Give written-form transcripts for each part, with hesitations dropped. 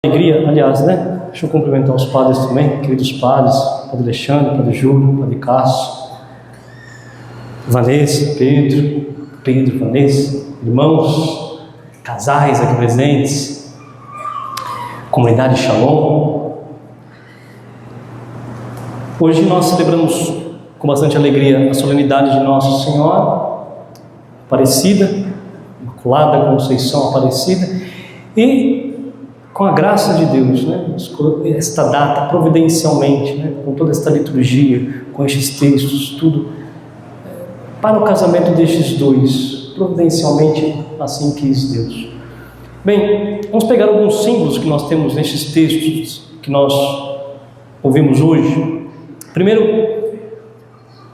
Alegria, aliás, né? Deixa eu cumprimentar os padres também, queridos padres, Padre Alexandre, Padre Júlio, Padre Cássio, Vanessa, Pedro, Vanessa, irmãos, casais aqui presentes, comunidade Shalom. Hoje nós celebramos com bastante alegria a solenidade de Nossa Senhora Aparecida, Imaculada Conceição Aparecida, e com a graça de Deus, né, esta data providencialmente, né, com toda esta liturgia, com estes textos, tudo, para o casamento destes dois, providencialmente assim quis Deus. Bem, vamos pegar alguns símbolos que nós temos nestes textos que nós ouvimos hoje. Primeiro,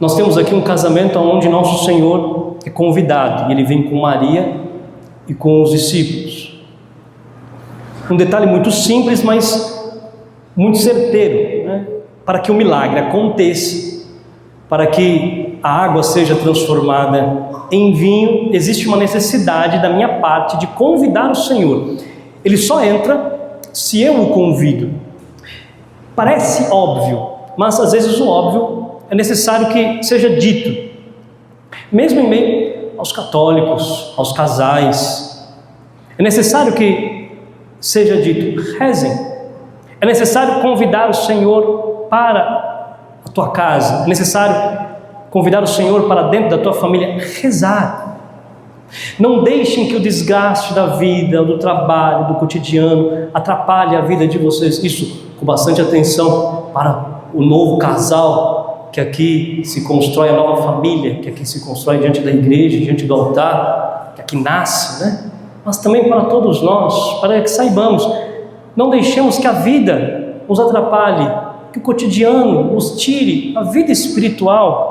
nós temos aqui um casamento onde Nosso Senhor é convidado, e Ele vem com Maria e com os discípulos. Um detalhe muito simples, mas muito certeiro, né? Para que o milagre aconteça, para que a água seja transformada em vinho, existe uma necessidade da minha parte de convidar o Senhor. Ele só entra se eu o convido. Parece óbvio, mas às vezes o óbvio é necessário que seja dito. Mesmo em meio aos católicos, aos casais, é necessário que seja dito: rezem. É necessário convidar o Senhor para a tua casa, é necessário convidar o Senhor para dentro da tua família, rezar. Não deixem que o desgaste da vida, do trabalho, do cotidiano atrapalhe a vida de vocês. Isso com bastante atenção para o novo casal que aqui se constrói, a nova família que aqui se constrói diante da igreja, diante do altar, que aqui nasce, né? Mas também para todos nós, para que saibamos, não deixemos que a vida nos atrapalhe, que o cotidiano nos tire a vida espiritual.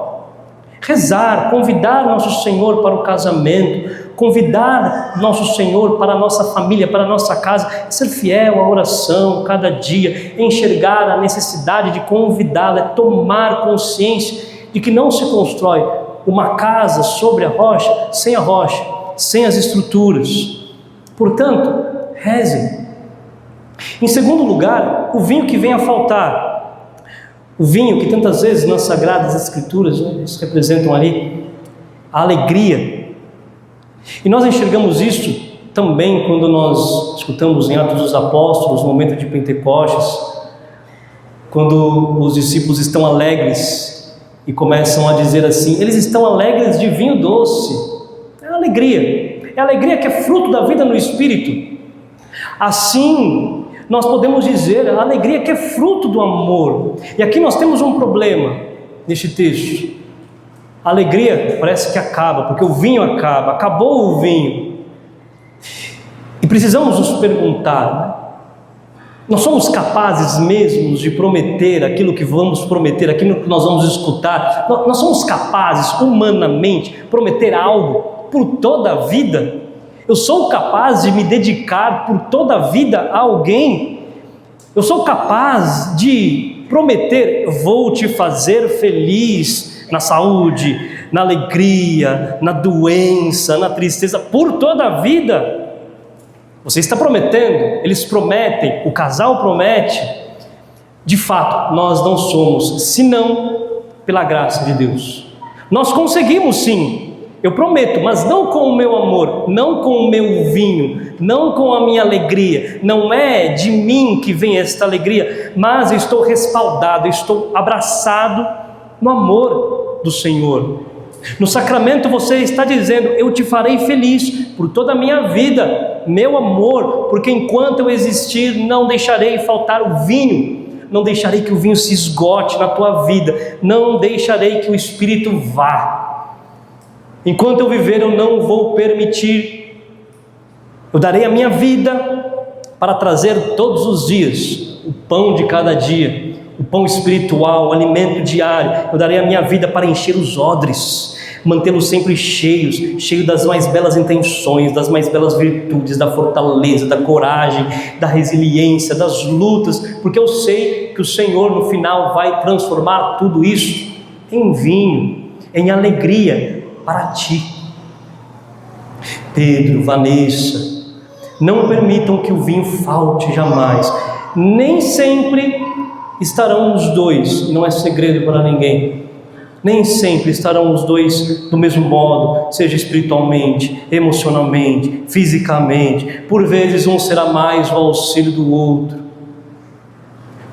Rezar, convidar Nosso Senhor para o casamento, convidar Nosso Senhor para a nossa família, para a nossa casa, ser fiel à oração cada dia, enxergar a necessidade de convidá-la, tomar consciência de que não se constrói uma casa sobre a rocha, sem as estruturas. Portanto, rezem. Em segundo lugar, o vinho que vem a faltar. O vinho que tantas vezes nas Sagradas Escrituras, né, eles representam ali a alegria. E nós enxergamos isso também quando nós escutamos em Atos dos Apóstolos, no momento de Pentecostes, quando os discípulos estão alegres e começam a dizer assim: eles estão alegres de vinho doce. É a alegria. É a alegria que é fruto da vida no Espírito. Assim, nós podemos dizer a alegria que é fruto do amor. E aqui nós temos um problema neste texto. A alegria parece que acaba, porque o vinho acaba, acabou o vinho. E precisamos nos perguntar, né? Nós somos capazes mesmo de prometer aquilo que vamos prometer, aquilo que nós vamos escutar? Nós somos capazes, humanamente, prometer algo por toda a vida? Eu sou capaz de me dedicar por toda a vida a alguém? Eu sou capaz de prometer: vou te fazer feliz na saúde, na alegria, na doença, na tristeza, por toda a vida? Você está prometendo, eles prometem, o casal promete. De fato, nós não somos, senão pela graça de Deus. Nós conseguimos sim. Eu prometo, mas não com o meu amor, não com o meu vinho, não com a minha alegria. Não é de mim que vem esta alegria, mas eu estou respaldado, eu estou abraçado no amor do Senhor. No sacramento você está dizendo: eu te farei feliz por toda a minha vida, meu amor, porque enquanto eu existir não deixarei faltar o vinho, não deixarei que o vinho se esgote na tua vida, não deixarei que o Espírito vá. Enquanto eu viver, eu não vou permitir. Eu darei a minha vida para trazer todos os dias o pão de cada dia, o pão espiritual, o alimento diário. Eu darei a minha vida para encher os odres, mantê-los sempre cheios das mais belas intenções, das mais belas virtudes, da fortaleza, da coragem, da resiliência, das lutas, porque eu sei que o Senhor no final vai transformar tudo isso em vinho, em alegria para ti. Pedro, Vanessa, Não permitam que o vinho falte jamais. Nem sempre estarão os dois, não é segredo para ninguém. Nem sempre estarão os dois do mesmo modo, seja espiritualmente, emocionalmente, fisicamente. Por vezes um será mais o auxílio do outro.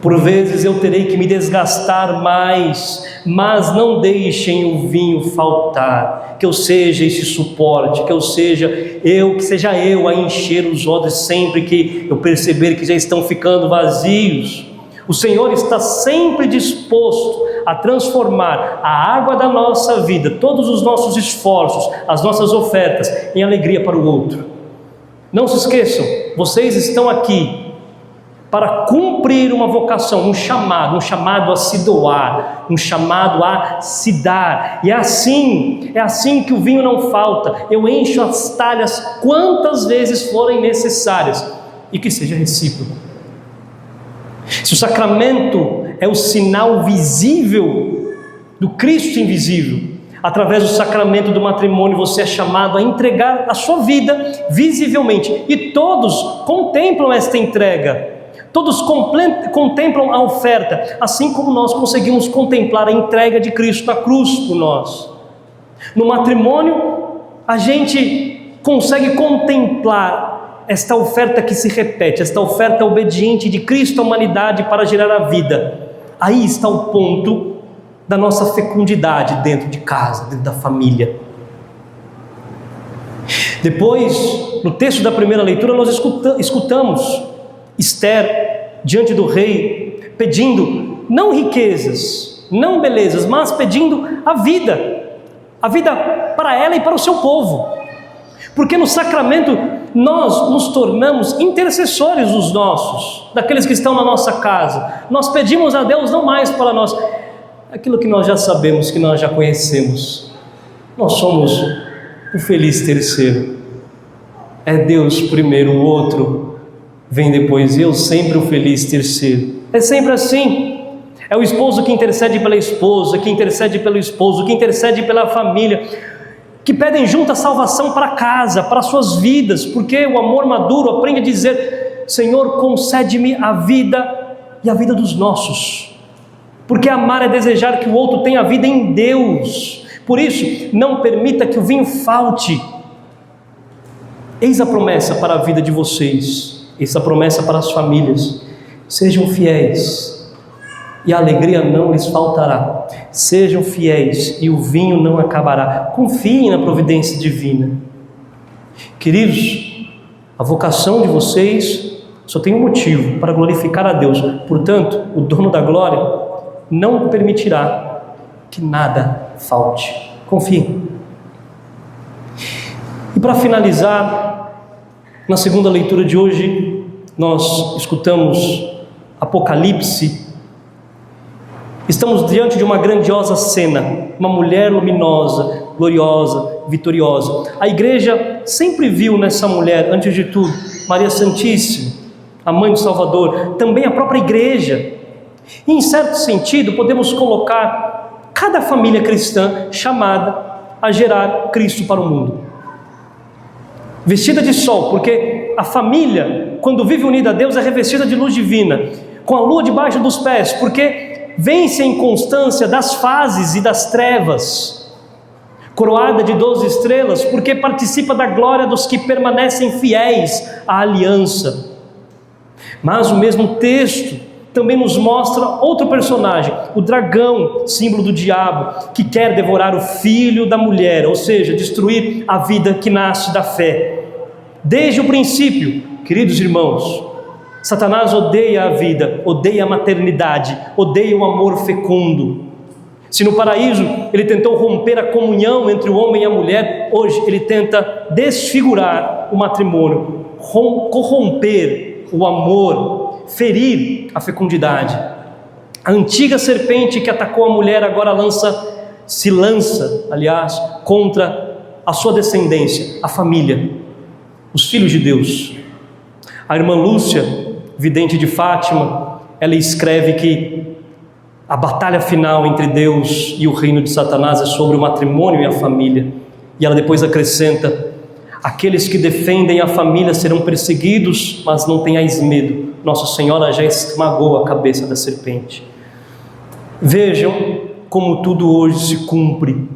Por vezes eu terei que me desgastar mais, mas não deixem o vinho faltar. Que eu seja esse suporte, que seja eu a encher os odres sempre que eu perceber que já estão ficando vazios. O Senhor está sempre disposto a transformar a água da nossa vida, todos os nossos esforços, as nossas ofertas, em alegria para o outro. Não se esqueçam, vocês estão aqui para cumprir uma vocação, um chamado a se doar, um chamado a se dar. E é assim que o vinho não falta. Eu encho as talhas quantas vezes forem necessárias, e que seja recíproco. Se o sacramento é o sinal visível do Cristo invisível, através do sacramento do matrimônio você é chamado a entregar a sua vida visivelmente, e todos contemplam esta entrega. Todos contemplam a oferta, assim como nós conseguimos contemplar a entrega de Cristo na cruz por nós. No matrimônio, a gente consegue contemplar esta oferta que se repete, esta oferta obediente de Cristo à humanidade para gerar a vida. Aí está o ponto da nossa fecundidade dentro de casa, dentro da família. Depois, no texto da primeira leitura, nós escutamos Esther diante do rei, pedindo não riquezas, não belezas, mas pedindo a vida para ela e para o seu povo, porque no sacramento nós nos tornamos intercessores dos nossos, daqueles que estão na nossa casa. Nós pedimos a Deus não mais para nós, aquilo que nós já sabemos, que nós já conhecemos. Nós somos o feliz terceiro, é Deus primeiro, o outro vem depois, eu sempre o feliz terceiro. É sempre assim. É o esposo que intercede pela esposa, que intercede pelo esposo, que intercede pela família, que pedem junto a salvação para casa, para suas vidas, porque o amor maduro aprende a dizer: Senhor, concede-me a vida e a vida dos nossos, porque amar é desejar que o outro tenha a vida em Deus. Por isso, não permita que o vinho falte. Eis a promessa para a vida de vocês, essa promessa para as famílias: sejam fiéis e a alegria não lhes faltará. Sejam fiéis e o vinho não acabará. Confiem na providência divina. Queridos, a vocação de vocês só tem um motivo: para glorificar a Deus. Portanto, o dono da glória não permitirá que nada falte. Confiem. E para finalizar, na segunda leitura de hoje, nós escutamos Apocalipse. Estamos diante de uma grandiosa cena, uma mulher luminosa, gloriosa, vitoriosa. A igreja sempre viu nessa mulher, antes de tudo, Maria Santíssima, a mãe do Salvador, também a própria igreja. E, em certo sentido, podemos colocar cada família cristã chamada a gerar Cristo para o mundo. Vestida de sol, porque a família, quando vive unida a Deus, é revestida de luz divina, com a lua debaixo dos pés, porque vence a inconstância das fases e das trevas, coroada de 12 estrelas, porque participa da glória dos que permanecem fiéis à aliança. Mas o mesmo texto também nos mostra outro personagem, o dragão, símbolo do diabo, que quer devorar o filho da mulher, ou seja, destruir a vida que nasce da fé. Desde o princípio, queridos irmãos, Satanás odeia a vida, odeia a maternidade, odeia o amor fecundo. Se no paraíso ele tentou romper a comunhão entre o homem e a mulher, hoje ele tenta desfigurar o matrimônio, corromper o amor, ferir a fecundidade. A antiga serpente que atacou a mulher agora se lança contra a sua descendência, a família, os filhos de Deus. A irmã Lúcia, vidente de Fátima, ela escreve que a batalha final entre Deus e o reino de Satanás é sobre o matrimônio e a família. E ela depois acrescenta: Aqueles que defendem a família serão perseguidos, mas não tenhais medo. Nossa Senhora já esmagou a cabeça da serpente. Vejam como tudo hoje se cumpre.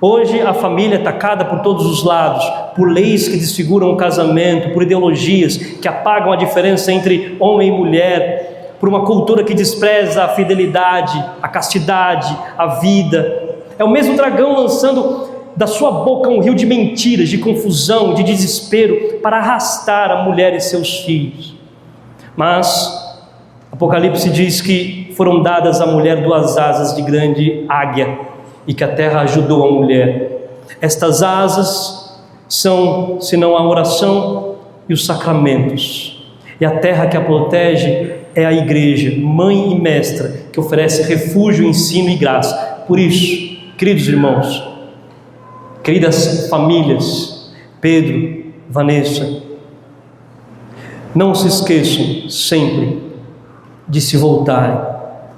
Hoje a família é atacada por todos os lados, por leis que desfiguram o casamento, por ideologias que apagam a diferença entre homem e mulher, por uma cultura que despreza a fidelidade, a castidade, a vida. É o mesmo dragão lançando da sua boca um rio de mentiras, de confusão, de desespero, para arrastar a mulher e seus filhos. Mas Apocalipse diz que foram dadas à mulher 2 asas de grande águia, e que a terra ajudou a mulher. Estas asas são, senão a oração e os sacramentos. E a terra que a protege é a igreja, mãe e mestra, que oferece refúgio, ensino e graça. Por isso, queridos irmãos, queridas famílias, Pedro, Vanessa, não se esqueçam sempre de se voltarem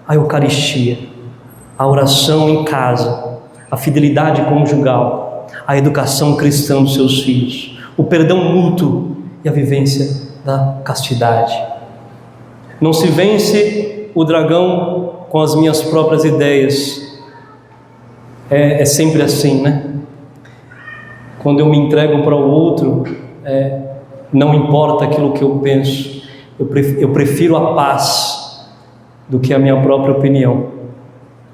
à Eucaristia, a oração em casa, a fidelidade conjugal, a educação cristã dos seus filhos, o perdão mútuo e a vivência da castidade. Não se vence o dragão com as minhas próprias ideias. É sempre assim, né? Quando eu me entrego para o outro, não importa aquilo que eu penso, eu prefiro a paz do que a minha própria opinião.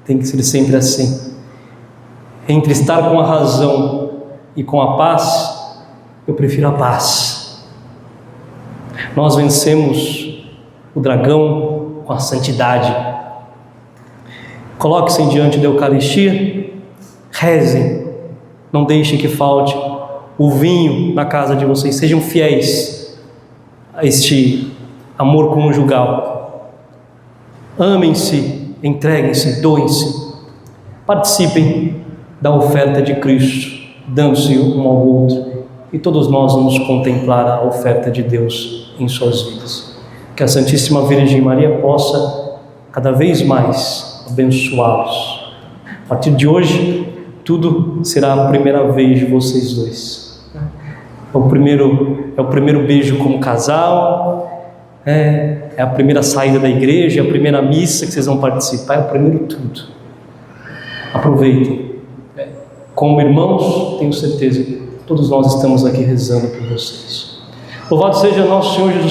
Tem que ser sempre assim. Entre estar com a razão e com a paz, eu prefiro a paz. Nós vencemos o dragão com a santidade. Coloque-se diante da Eucaristia, rezem, não deixem que falte o vinho na casa de vocês, sejam fiéis a este amor conjugal. Amem-se, entreguem-se, doem-se, participem da oferta de Cristo, dando-se um ao outro, e todos nós vamos contemplar a oferta de Deus em suas vidas. Que a Santíssima Virgem Maria possa cada vez mais abençoá-los. A partir de hoje, tudo será a primeira vez de vocês dois. É o primeiro beijo como casal, é a primeira saída da igreja, é a primeira missa que vocês vão participar, é o primeiro tudo. Aproveitem. Como irmãos, tenho certeza que todos nós estamos aqui rezando por vocês. Louvado seja nosso Senhor Jesus